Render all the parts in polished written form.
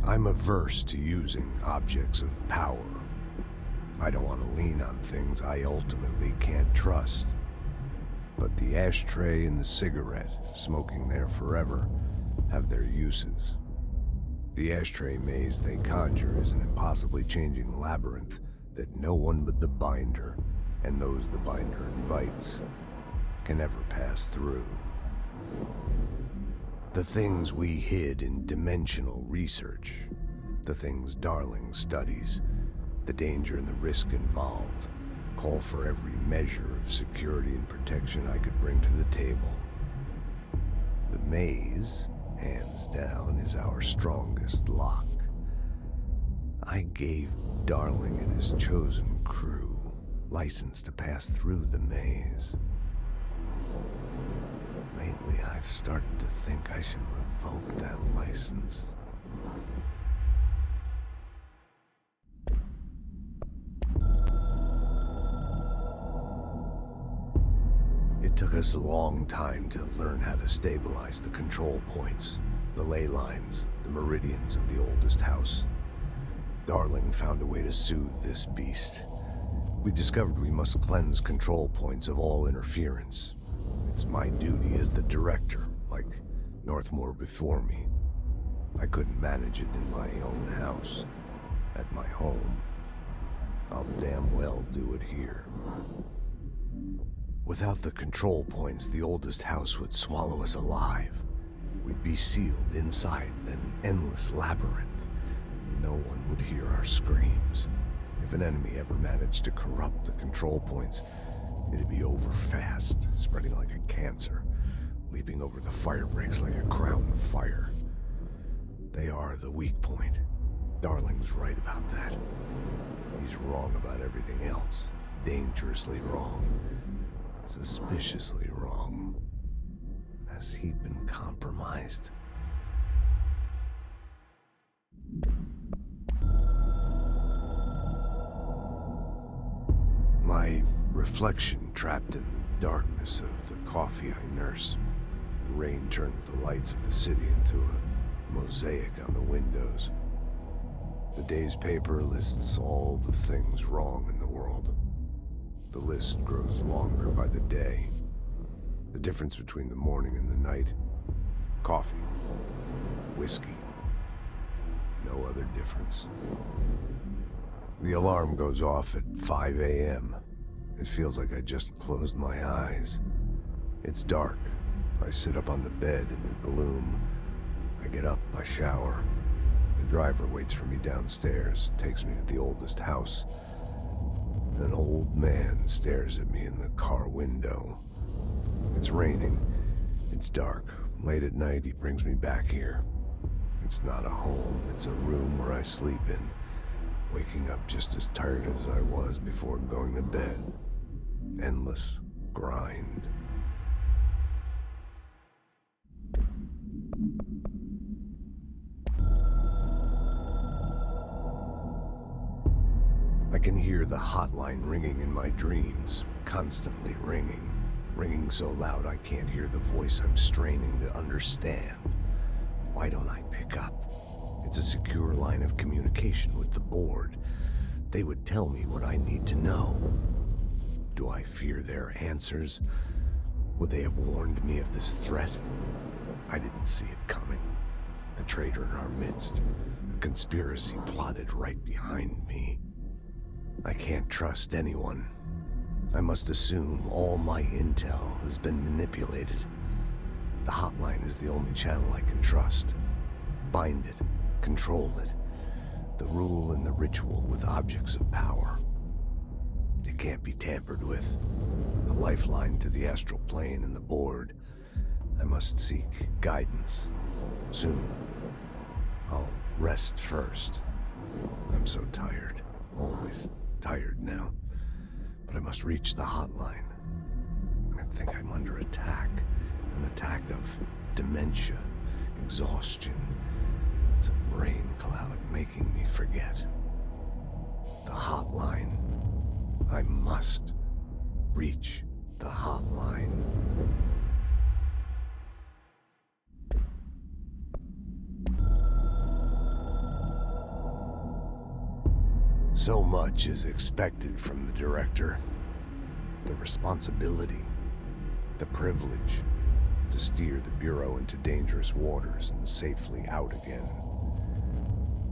I'm averse to using objects of power. I don't want to lean on things I ultimately can't trust. But the ashtray and the cigarette, smoking there forever, have their uses. The ashtray maze they conjure is an impossibly changing labyrinth that no one but the binder, and those the binder invites, can ever pass through. The things we hid in dimensional research, the things Darling studies, the danger and the risk involved, call for every measure of security and protection I could bring to the table. The maze, hands down, is our strongest lock. I gave Darling and his chosen crew license to pass through the maze. Lately, I've started to think I should revoke that license. It took us a long time to learn how to stabilize the control points, the ley lines, the meridians of the oldest house. Darling found a way to soothe this beast. We discovered we must cleanse control points of all interference. It's my duty as the director, like Northmore before me. I couldn't manage it in my own house, at my home. I'll damn well do it here. Without the control points, the oldest house would swallow us alive. We'd be sealed inside an endless labyrinth, and no one would hear our screams. If an enemy ever managed to corrupt the control points, it'd be over fast, spreading like a cancer, leaping over the fire breaks like a crown of fire. They are the weak point. Darling's right about that. He's wrong about everything else. Dangerously wrong. Suspiciously wrong. Has he been compromised? My reflection trapped in the darkness of the coffee I nurse. The rain turns the lights of the city into a mosaic on the windows. The day's paper lists all the things wrong in the world. The list grows longer by the day. The difference between the morning and the night. Coffee. Whiskey. No other difference. The alarm goes off at 5 a.m. It feels like I just closed my eyes. It's dark. I sit up on the bed in the gloom. I get up, I shower. The driver waits for me downstairs, takes me to the oldest house. An old man stares at me in the car window. It's raining. It's dark. Late at night, he brings me back here. It's not a home. It's a room where I sleep in, waking up just as tired as I was before going to bed. Endless grind. I can hear the hotline ringing in my dreams, constantly ringing. Ringing so loud I can't hear the voice I'm straining to understand. Why don't I pick up? It's a secure line of communication with the board. They would tell me what I need to know. Do I fear their answers? Would they have warned me of this threat? I didn't see it coming. The traitor in our midst. A conspiracy plotted right behind me. I can't trust anyone. I must assume all my intel has been manipulated. The hotline is the only channel I can trust. Bind it, control it. The rule and the ritual with objects of power. It can't be tampered with. The lifeline to the astral plane and the board. I must seek guidance. Soon. I'll rest first. I'm so tired. Always tired now. But I must reach the hotline. I think I'm under attack. An attack of dementia, exhaustion. It's a rain cloud making me forget. The hotline. I must reach the hotline. So much is expected from the director. The responsibility, the privilege to steer the Bureau into dangerous waters and safely out again.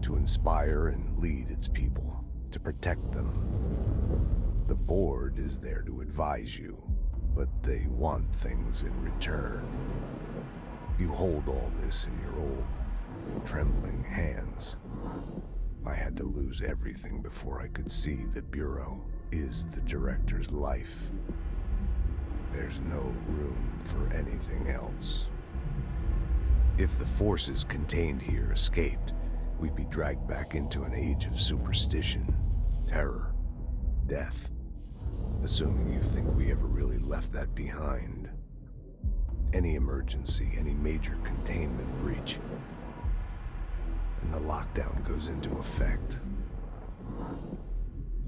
To inspire and lead its people, to protect them. The board is there to advise you, but they want things in return. You hold all this in your old, trembling hands. I had to lose everything before I could see the Bureau is the director's life. There's no room for anything else. If the forces contained here escaped, we'd be dragged back into an age of superstition, terror, death. Assuming you think we ever really left that behind. Any emergency, any major containment breach, and the lockdown goes into effect.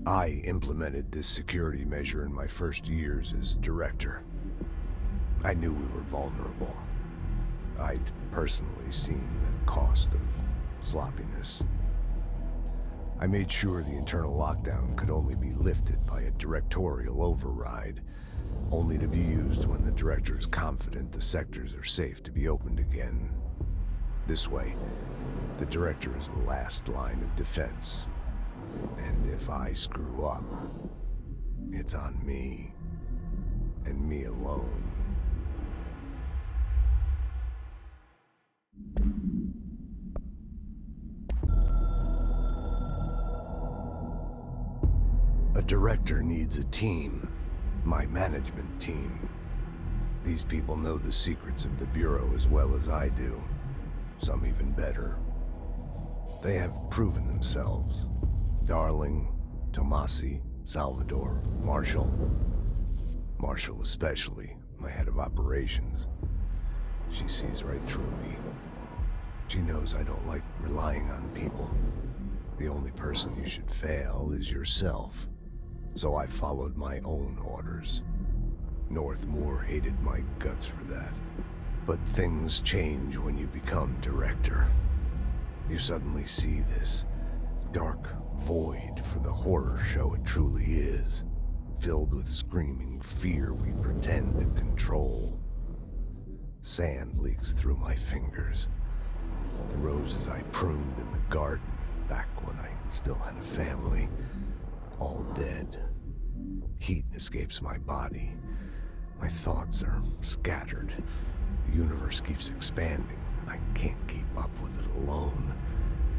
I implemented this security measure in my first years as director. I knew we were vulnerable. I'd personally seen the cost of sloppiness. I made sure the internal lockdown could only be lifted by a directorial override, only to be used when the director is confident the sectors are safe to be opened again. This way, the director is the last line of defense. And if I screw up, it's on me, and me alone. A director needs a team, my management team. These people know the secrets of the Bureau as well as I do, some even better. They have proven themselves. Darling, Tomasi, Salvador, Marshall. Marshall especially, my head of operations. She sees right through me. She knows I don't like relying on people. The only person you should fail is yourself. So I followed my own orders. Northmoor hated my guts for that. But things change when you become director. You suddenly see this dark void for the horror show it truly is, filled with screaming fear we pretend to control. Sand leaks through my fingers. The roses I pruned in the garden back when I still had a family, all dead. Heat escapes my body. My thoughts are scattered. The universe keeps expanding. I can't keep up with it alone.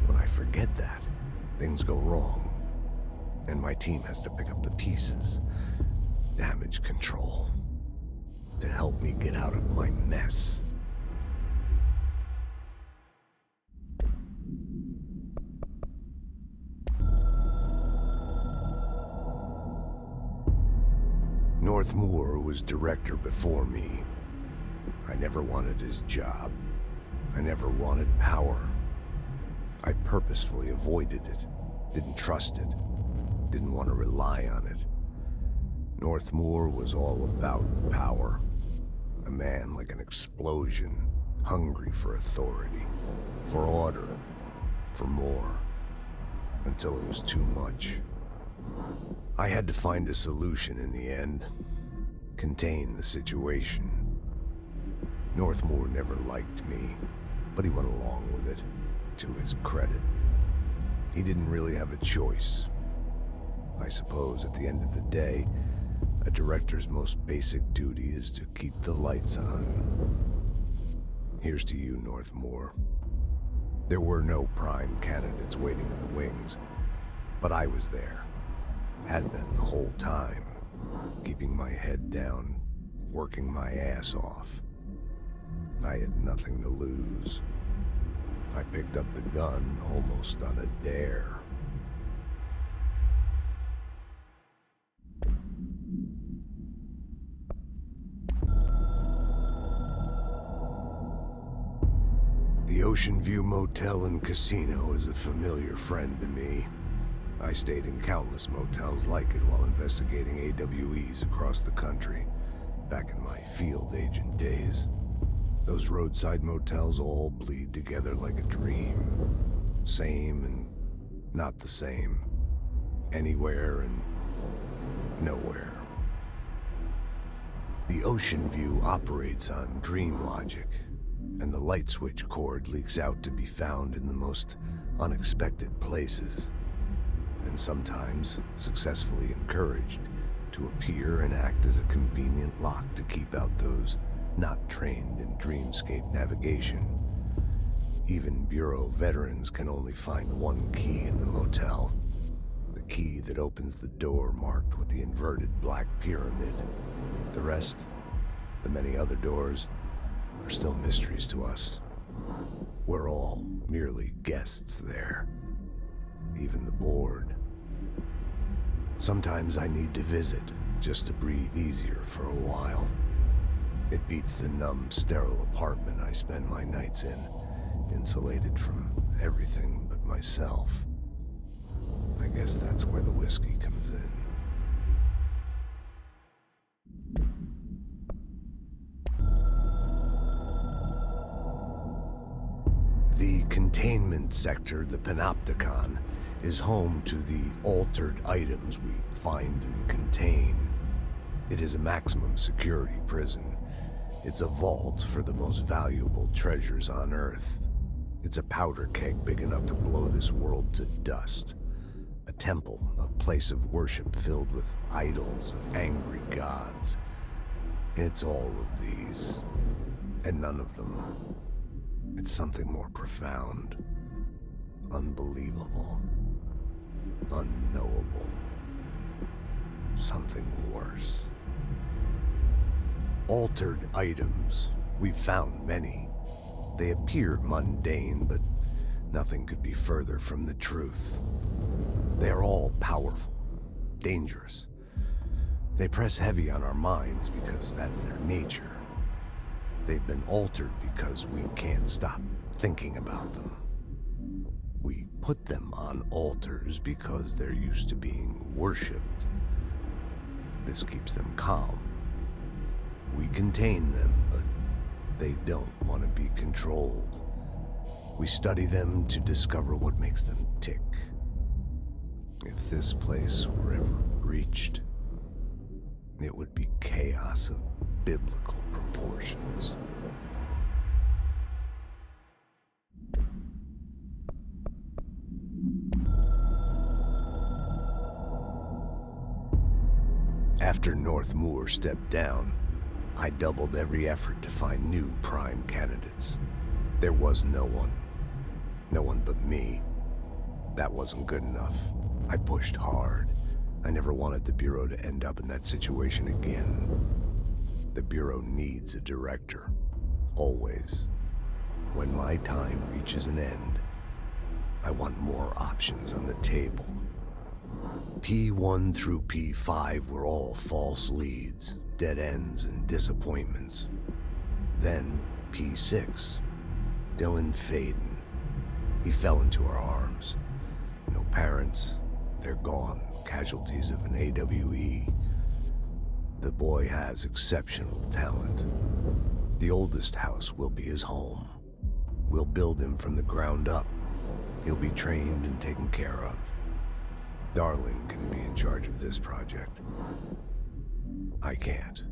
When I forget that, things go wrong. And my team has to pick up the pieces. Damage control. To help me get out of my mess. Northmoor was director before me. I never wanted his job. I never wanted power. I purposefully avoided it, didn't trust it, didn't want to rely on it. Northmoor was all about power. A man like an explosion, hungry for authority, for order, for more, until it was too much. I had to find a solution in the end, contain the situation. Northmoor never liked me, but he went along with it, to his credit. He didn't really have a choice. I suppose at the end of the day, a director's most basic duty is to keep the lights on. Here's to you, Northmoor. There were no prime candidates waiting in the wings, but I was there. Had been the whole time, keeping my head down, working my ass off. I had nothing to lose. I picked up the gun almost on a dare. The Ocean View Motel and Casino is a familiar friend to me. I stayed in countless motels like it while investigating AWEs across the country, back in my field agent days. Those roadside motels all bleed together like a dream. Same and not the same. anywhere and nowhere. The ocean view operates on dream logic, and the light switch cord leaks out to be found in the most unexpected places, and sometimes successfully encouraged to appear and act as a convenient lock to keep out those not trained in dreamscape navigation. Even Bureau veterans can only find one key in the motel. The key that opens the door marked with the inverted black pyramid. The rest, the many other doors, are still mysteries to us. We're all merely guests there. Even the board. Sometimes I need to visit, just to breathe easier for a while. It beats the numb, sterile apartment I spend my nights in, insulated from everything but myself. I guess that's where the whiskey comes in. The containment sector, the Panopticon, is home to the altered items we find and contain. It is a maximum security prison. It's a vault for the most valuable treasures on Earth. It's a powder keg big enough to blow this world to dust. A temple, a place of worship filled with idols of angry gods. It's all of these, and none of them. It's something more profound, unbelievable, unknowable, something worse. Altered items. We've found many. They appear mundane, but nothing could be further from the truth. They are all powerful, dangerous. They press heavy on our minds because that's their nature. They've been altered because we can't stop thinking about them. We put them on altars because they're used to being worshipped. This keeps them calm. We contain them, but they don't want to be controlled. We study them to discover what makes them tick. If this place were ever reached, it would be chaos of biblical proportions. After North Moore stepped down, I doubled every effort to find new prime candidates. There was no one. No one but me. That wasn't good enough. I pushed hard. I never wanted the Bureau to end up in that situation again. The Bureau needs a director. Always. When my time reaches an end, I want more options on the table. P1 through P5 were all false leads, dead ends, and disappointments. Then P6, Dylan Faden. He fell into our arms. No parents, they're gone, casualties of an AWE. The boy has exceptional talent. The oldest house will be his home. We'll build him from the ground up. He'll be trained and taken care of. Darling can be in charge of this project. I can't.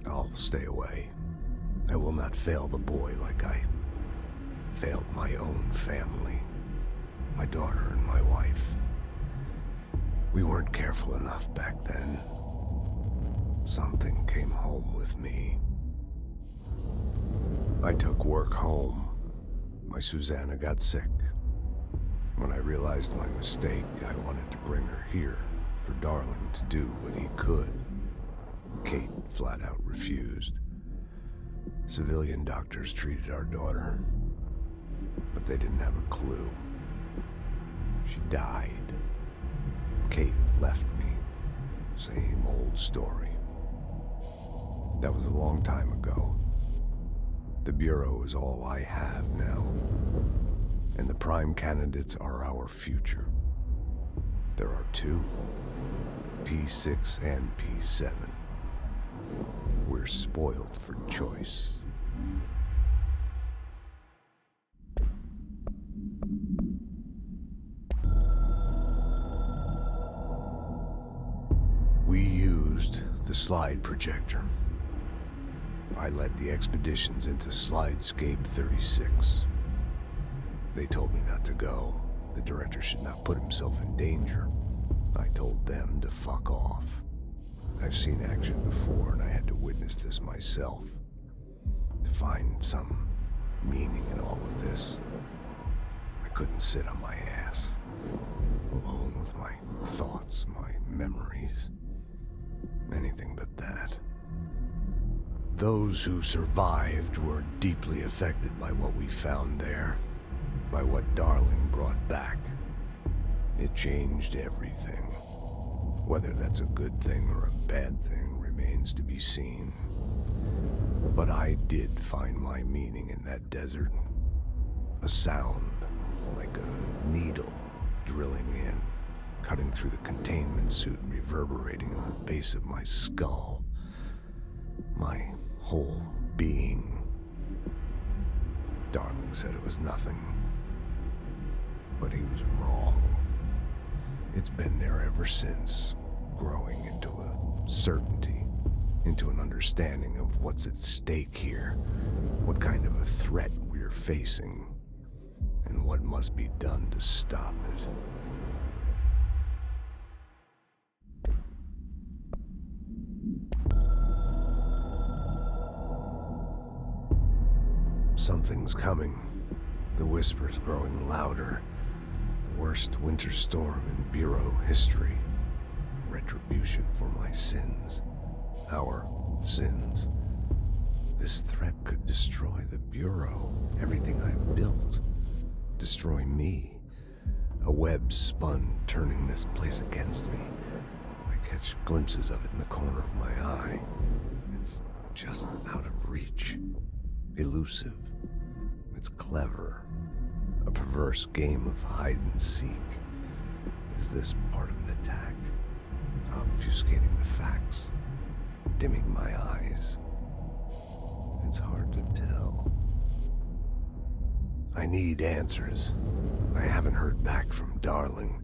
I'll stay away. I will not fail the boy like I failed my own family, my daughter and my wife. We weren't careful enough back then. Something came home with me. I took work home. My Susanna got sick. When I realized my mistake, I wanted to bring her here for Darling to do what he could. Kate flat out refused. Civilian doctors treated our daughter, but they didn't have a clue. She died. Kate left me. Same old story. That was a long time ago. The Bureau is all I have now. And the prime candidates are our future. There are two, P6 and P7. We're spoiled for choice. the slide projector. I led the expeditions into Slidescape 36. They told me not to go. The director should not put himself in danger. I told them to fuck off. I've seen action before, and I had to witness this myself. To find some meaning in all of this, I couldn't sit on my ass, alone with my thoughts, my memories. Anything but that. Those who survived were deeply affected by what we found there, by what Darling brought back. It changed everything. Whether that's a good thing or a bad thing remains to be seen. But I did find my meaning in that desert. A sound, like a needle drilling in, cutting through the containment suit and reverberating in the base of my skull. My whole being. Darling said it was nothing. But he was wrong. It's been there ever since, growing into a certainty, into an understanding of what's at stake here, what kind of a threat we're facing, and what must be done to stop it. Something's coming. The whispers growing louder. The worst winter storm in Bureau history. Retribution for my sins. Our sins. This threat could destroy the Bureau, everything I've built. Destroy me. A web spun, turning this place against me. I catch glimpses of it in the corner of my eye. It's just out of reach. Elusive. It's clever. A perverse game of hide and seek. Is this part of an attack? Obfuscating the facts? Dimming my eyes? It's hard to tell. I need answers. I haven't heard back from Darling.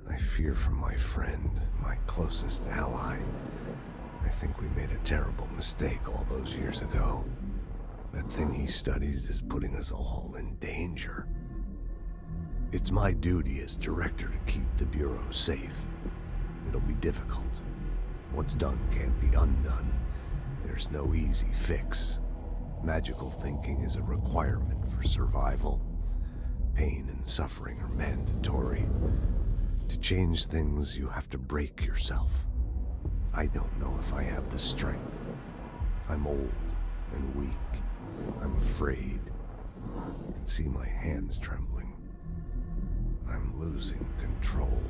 I fear for my friend, my closest ally. I think we made a terrible mistake all those years ago. That thing he studies is putting us all in danger. It's my duty as director to keep the Bureau safe. It'll be difficult. What's done can't be undone. There's no easy fix. Magical thinking is a requirement for survival. Pain and suffering are mandatory. To change things, you have to break yourself. I don't know if I have the strength. I'm old and weak. I'm afraid. You can see my hands trembling. I'm losing control.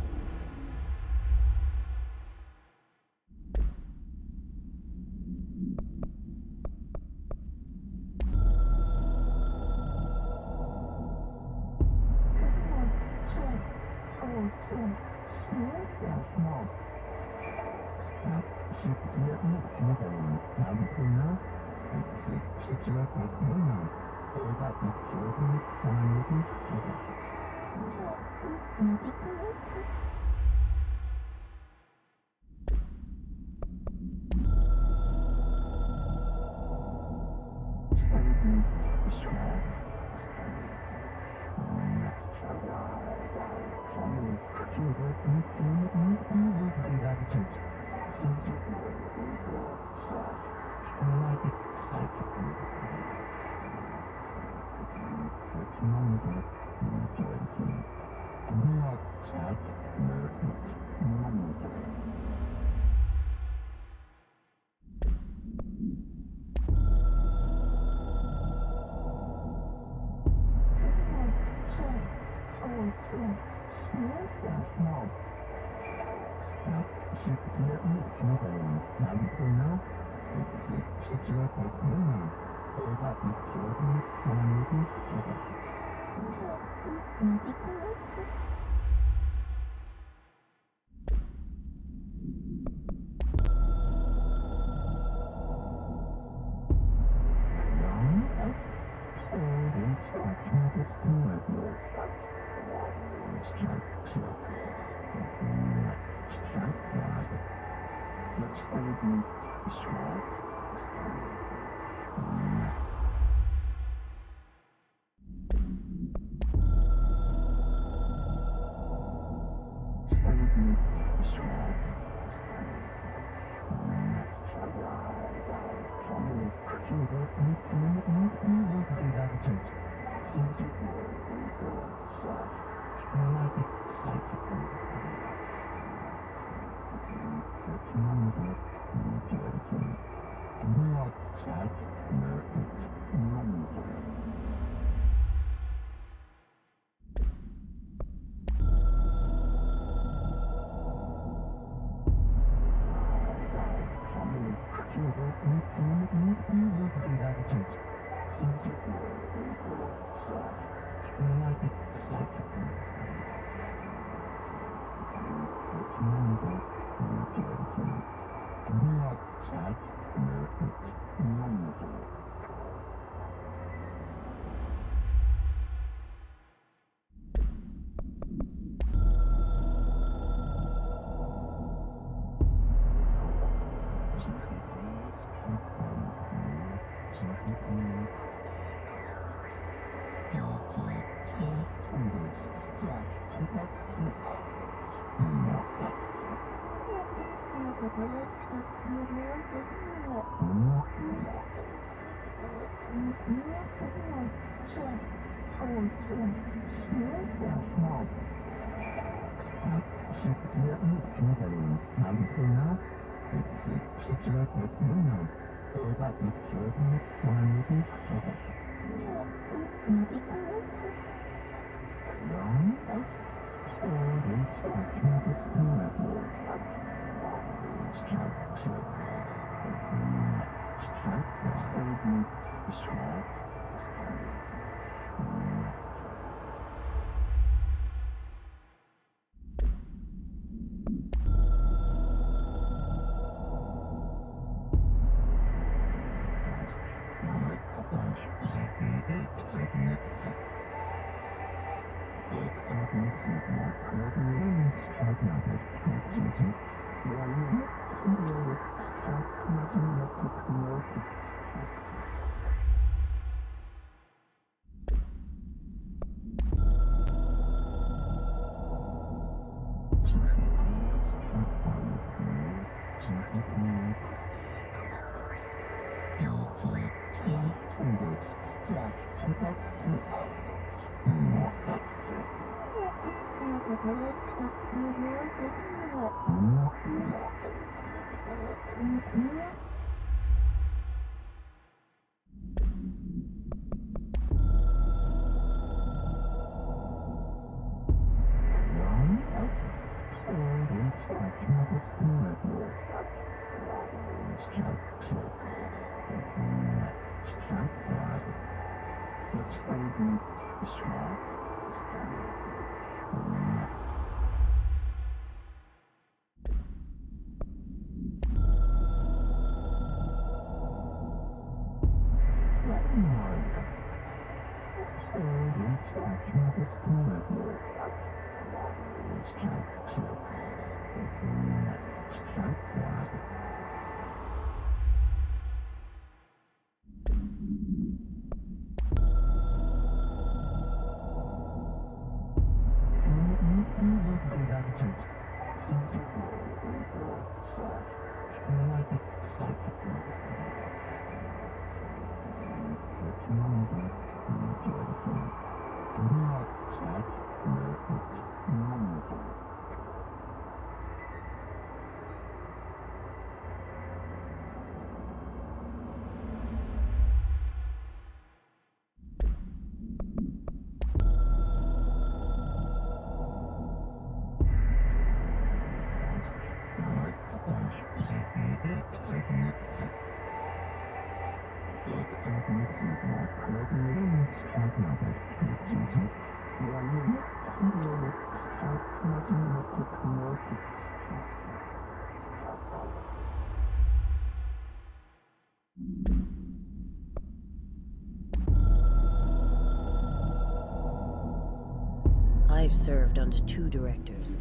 I've served under 2 directors.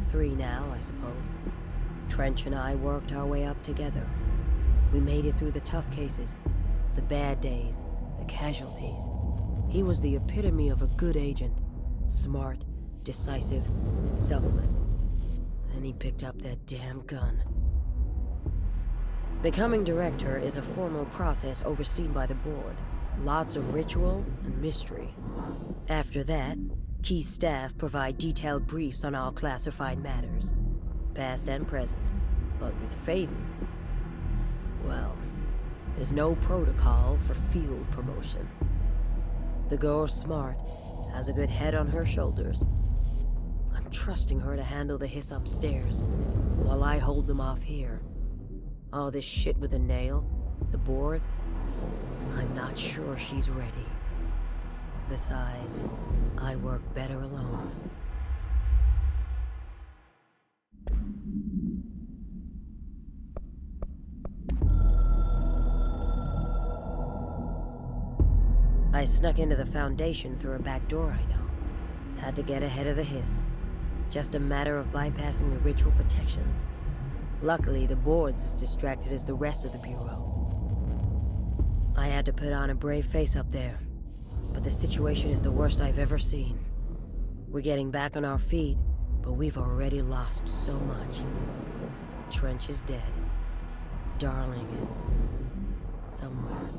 3 now, I suppose. Trench and I worked our way up together. We made it through the tough cases, the bad days, the casualties. He was the epitome of a good agent. Smart, decisive, selfless. Then he picked up that damn gun. Becoming director is a formal process overseen by the board. Lots of ritual and mystery. After that, key staff provide detailed briefs on all classified matters, past and present. But with Faden, well, there's no protocol for field promotion. The girl's smart, has a good head on her shoulders. I'm trusting her to handle the hiss upstairs, while I hold them off here. All this shit with the nail, the board, I'm not sure she's ready. Besides, I work better alone. I snuck into the Foundation through a back door I know. Had to get ahead of the hiss. Just a matter of bypassing the ritual protections. Luckily, the board's as distracted as the rest of the Bureau. I had to put on a brave face up there, but the situation is the worst I've ever seen. We're getting back on our feet, but we've already lost so much. Trench is dead. Darling is somewhere.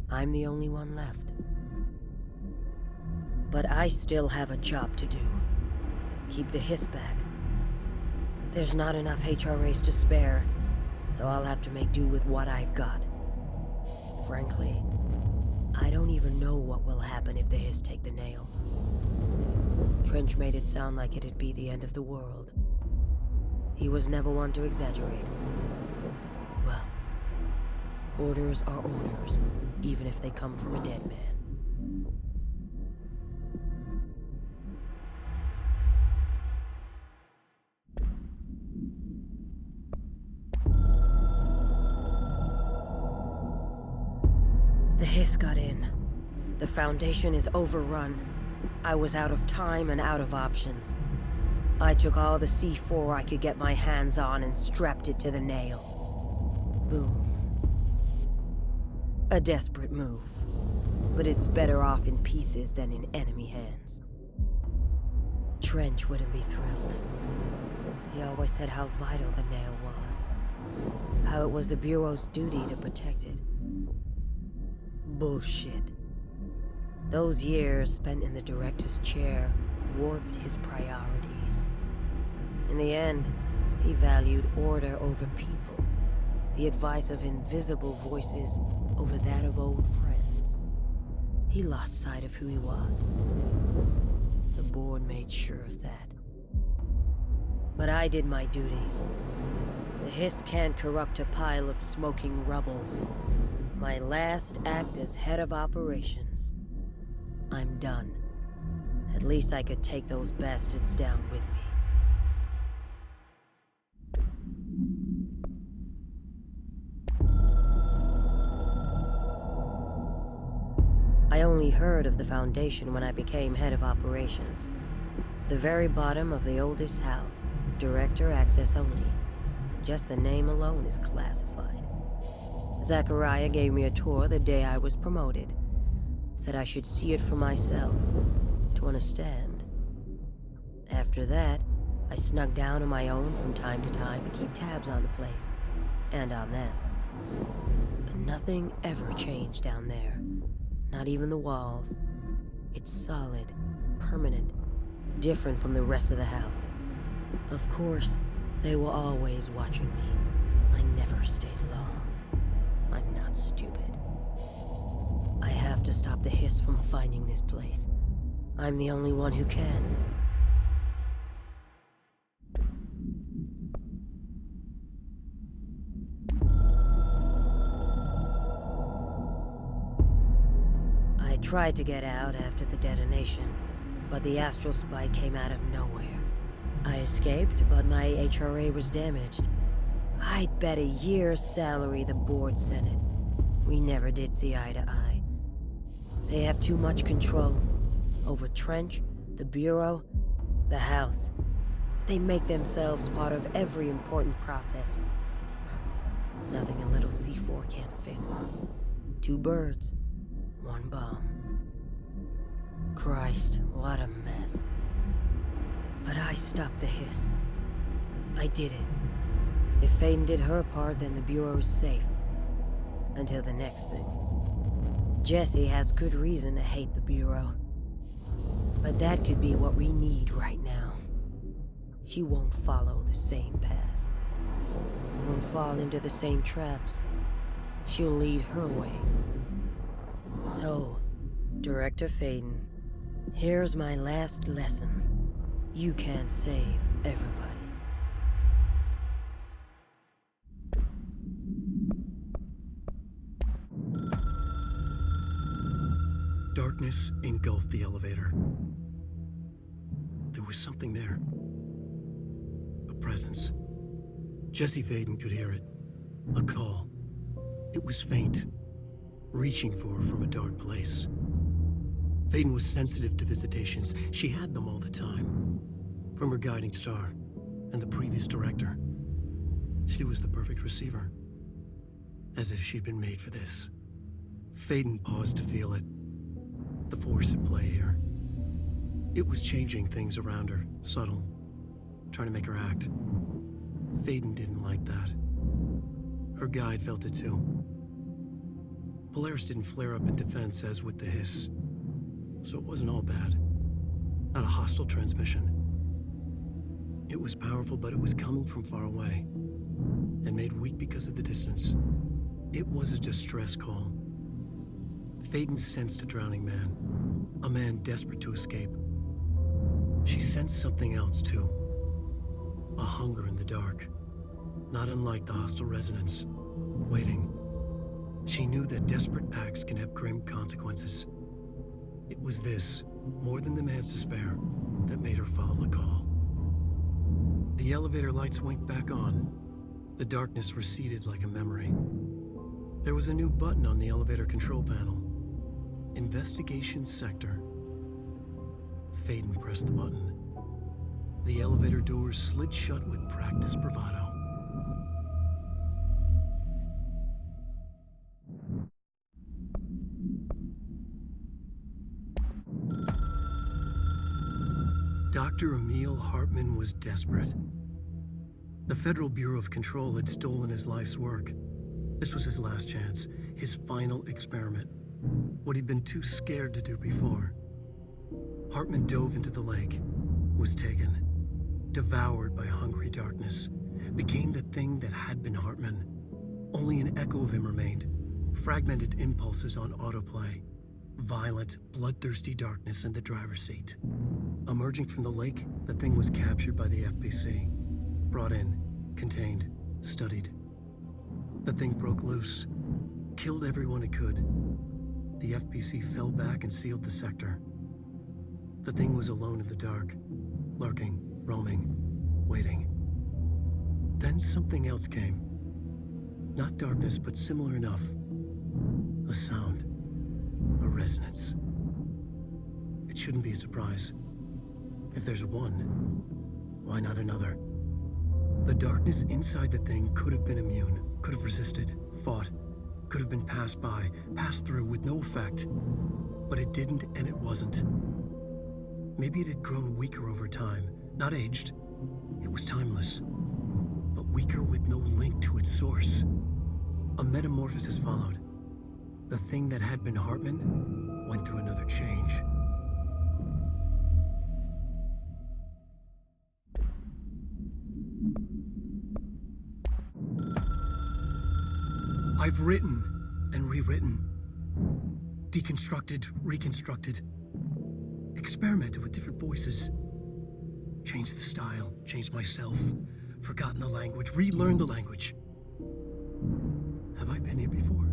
I'm the only one left. But I still have a job to do. Keep the hiss back. There's not enough HRAs to spare, so I'll have to make do with what I've got. Frankly, I don't even know what will happen if the hiss take the nail. Trench made it sound like it'd be the end of the world. He was never one to exaggerate. Well, orders are orders, even if they come from a dead man. The hiss got in. The Foundation is overrun. I was out of time and out of options. I took all the C4 I could get my hands on and strapped it to the nail. Boom. A desperate move, but it's better off in pieces than in enemy hands. Trench wouldn't be thrilled. He always said how vital the nail was, how it was the Bureau's duty to protect it. Bullshit. Those years spent in the director's chair warped his priorities. In the end, he valued order over people, the advice of invisible voices over that of old friends. He lost sight of who he was. The board made sure of that. But I did my duty. The hiss can't corrupt a pile of smoking rubble. My last act as head of operations. I'm done. At least I could take those bastards down with me. I only heard of the Foundation when I became head of operations. The very bottom of the oldest house. Director access only. Just the name alone is classified. Zachariah gave me a tour the day I was promoted. Said I should see it for myself, to understand. After that, I snuck down on my own from time to time to keep tabs on the place, and on them. But nothing ever changed down there. Not even the walls. It's solid, permanent, different from the rest of the house. Of course, they were always watching me. I never stayed long. I'm not stupid. I have to stop the hiss from finding this place. I'm the only one who can. I tried to get out after the detonation, but the astral spike came out of nowhere. I escaped, but my HRA was damaged. I'd bet a year's salary the board sent it. We never did see eye to eye. They have too much control over Trench, the Bureau, the House. They make themselves part of every important process. Nothing a little C4 can't fix. 2 birds, 1 bomb. Christ, what a mess. But I stopped the hiss. I did it. If Faden did her part, then the Bureau's safe. Until the next thing. Jessie has good reason to hate the Bureau. But that could be what we need right now. She won't follow the same path. Won't fall into the same traps. She'll lead her way. So, Director Faden, here's my last lesson. You can't save everybody. Darkness engulfed the elevator. There was something there. A presence. Jesse Faden could hear it. A call. It was faint, reaching for her from a dark place. Faden was sensitive to visitations. She had them all the time. From her guiding star and the previous director. She was the perfect receiver. As if she'd been made for this. Faden paused to feel it. The force at play here. It was changing things around her, subtle, trying to make her act. Faden didn't like that. Her guide felt it too. Polaris didn't flare up in defense as with the hiss, so it wasn't all bad. Not a hostile transmission. It was powerful, but it was coming from far away, and made weak because of the distance. It was a distress call. Faden sensed a drowning man, a man desperate to escape. She sensed something else too, a hunger in the dark, not unlike the hostile resonance, waiting. She knew that desperate acts can have grim consequences. It was this, more than the man's despair, that made her follow the call. The elevator lights winked back on. The darkness receded like a memory. There was a new button on the elevator control panel. Investigation Sector. Faden pressed the button. The elevator doors slid shut with practiced bravado. Dr. Emil Hartman was desperate. The Federal Bureau of Control had stolen his life's work. This was his last chance, his final experiment, what he'd been too scared to do before. Hartman dove into the lake, was taken, devoured by hungry darkness, became the thing that had been Hartman. Only an echo of him remained, fragmented impulses on autoplay, violent, bloodthirsty darkness in the driver's seat. Emerging from the lake, the thing was captured by the FBC, brought in, contained, studied. The thing broke loose, killed everyone it could. The FBC fell back and sealed the sector. The thing was alone in the dark, lurking, roaming, waiting. Then something else came. Not darkness, but similar enough. A sound, a resonance. It shouldn't be a surprise. If there's one, why not another? The darkness inside the thing could have been immune, could have resisted, fought, could have been passed by, passed through with no effect. But it didn't, and it wasn't. Maybe it had grown weaker over time, not aged. It was timeless, but weaker with no link to its source. A metamorphosis followed. The thing that had been Hartman went through another change. I've written and rewritten, deconstructed, reconstructed, experimented with different voices, changed the style, changed myself, forgotten the language, relearned the language. Have I been here before?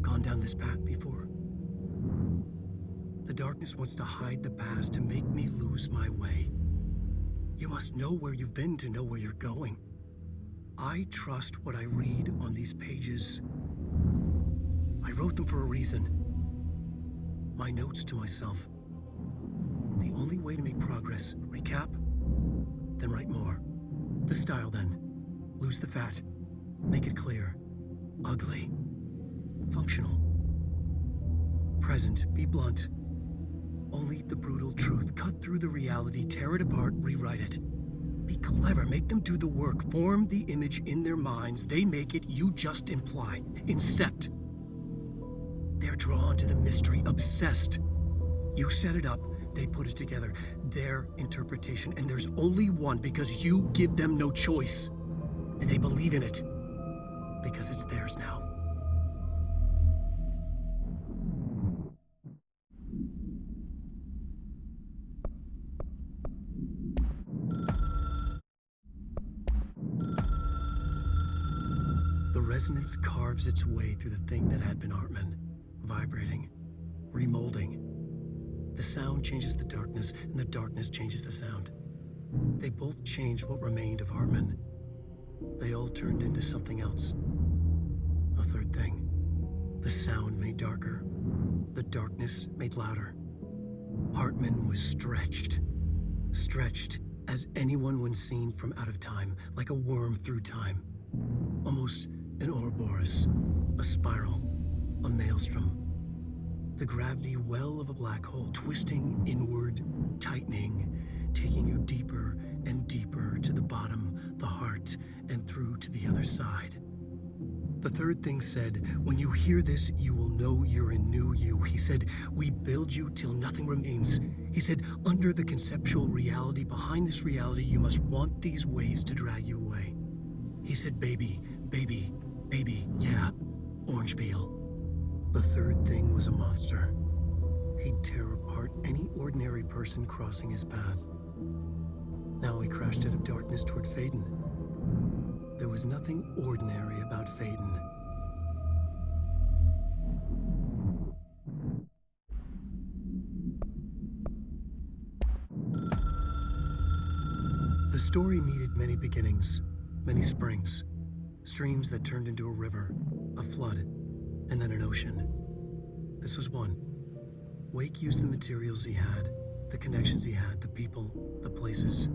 Gone down this path before? The darkness wants to hide the past to make me lose my way. You must know where you've been to know where you're going. I trust what I read on these pages. I wrote them for a reason. My notes to myself. The only way to make progress, recap, then write more. The style then. Lose the fat. Make it clear. Ugly. Functional. Present, be blunt. Only the brutal truth. Cut through the reality, tear it apart, rewrite it. Be clever, make them do the work. Form the image in their minds. They make it, you just imply. Incept. They're drawn to the mystery, obsessed. You set it up, they put it together. Their interpretation, and there's only one because you give them no choice. And they believe in it. Because it's theirs now. The resonance carves its way through the thing that had been Hartman, vibrating, remolding. The sound changes the darkness, and the darkness changes the sound. They both changed what remained of Hartman. They all turned into something else. A third thing. The sound made darker. The darkness made louder. Hartman was stretched. Stretched as anyone when seen from out of time, like a worm through time. Almost an Ouroboros, a spiral, a maelstrom. The gravity well of a black hole, twisting inward, tightening, taking you deeper and deeper to the bottom, the heart, and through to the other side. The third thing said, when you hear this, you will know you're in new you. He said, we build you till nothing remains. He said, under the conceptual reality, behind this reality, you must want these waves to drag you away. He said, baby, baby, baby, yeah, orange peel. The third thing was a monster. He'd tear apart any ordinary person crossing his path. Now he crashed out of darkness toward Faden. There was nothing ordinary about Faden. The story needed many beginnings, many springs, streams that turned into a river, a flood, and then an ocean. This was one. Wake used the materials he had, the connections he had, the people, the places.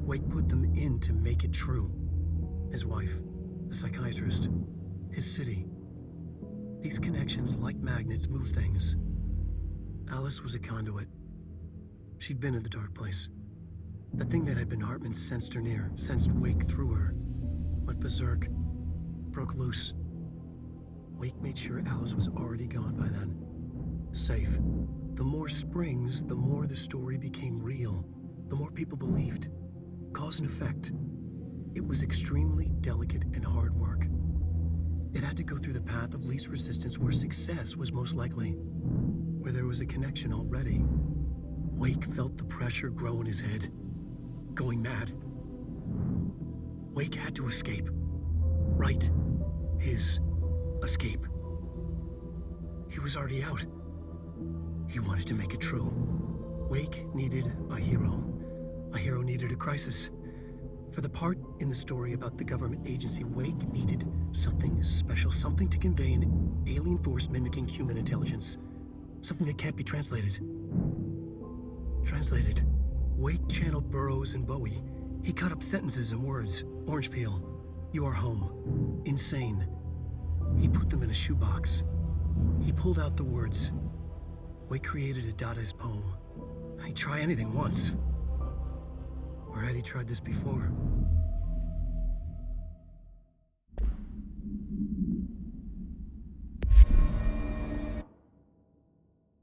Wake put them in to make it true. His wife, the psychiatrist, his city. These connections, like magnets, move things. Alice was a conduit. She'd been in the dark place. The thing that had been Hartman sensed her near, sensed Wake through her. Went berserk, broke loose. Wake made sure Alice was already gone by then. Safe. The more springs, the more the story became real. The more people believed. Cause and effect. It was extremely delicate and hard work. It had to go through the path of least resistance where success was most likely, where there was a connection already. Wake felt the pressure grow in his head, going mad. Wake had to escape. Right. His escape. He was already out. He wanted to make it true. Wake needed a hero. A hero needed a crisis. For the part in the story about the government agency, Wake needed something special, something to convey an alien force mimicking human intelligence. Something that can't be translated. Translated. Wake channeled Burroughs and Bowie. He cut up sentences and words. Orange peel. You are home. Insane. He put them in a shoebox. He pulled out the words. Wake created a Dadaist poem. He'd try anything once. Or had he tried this before?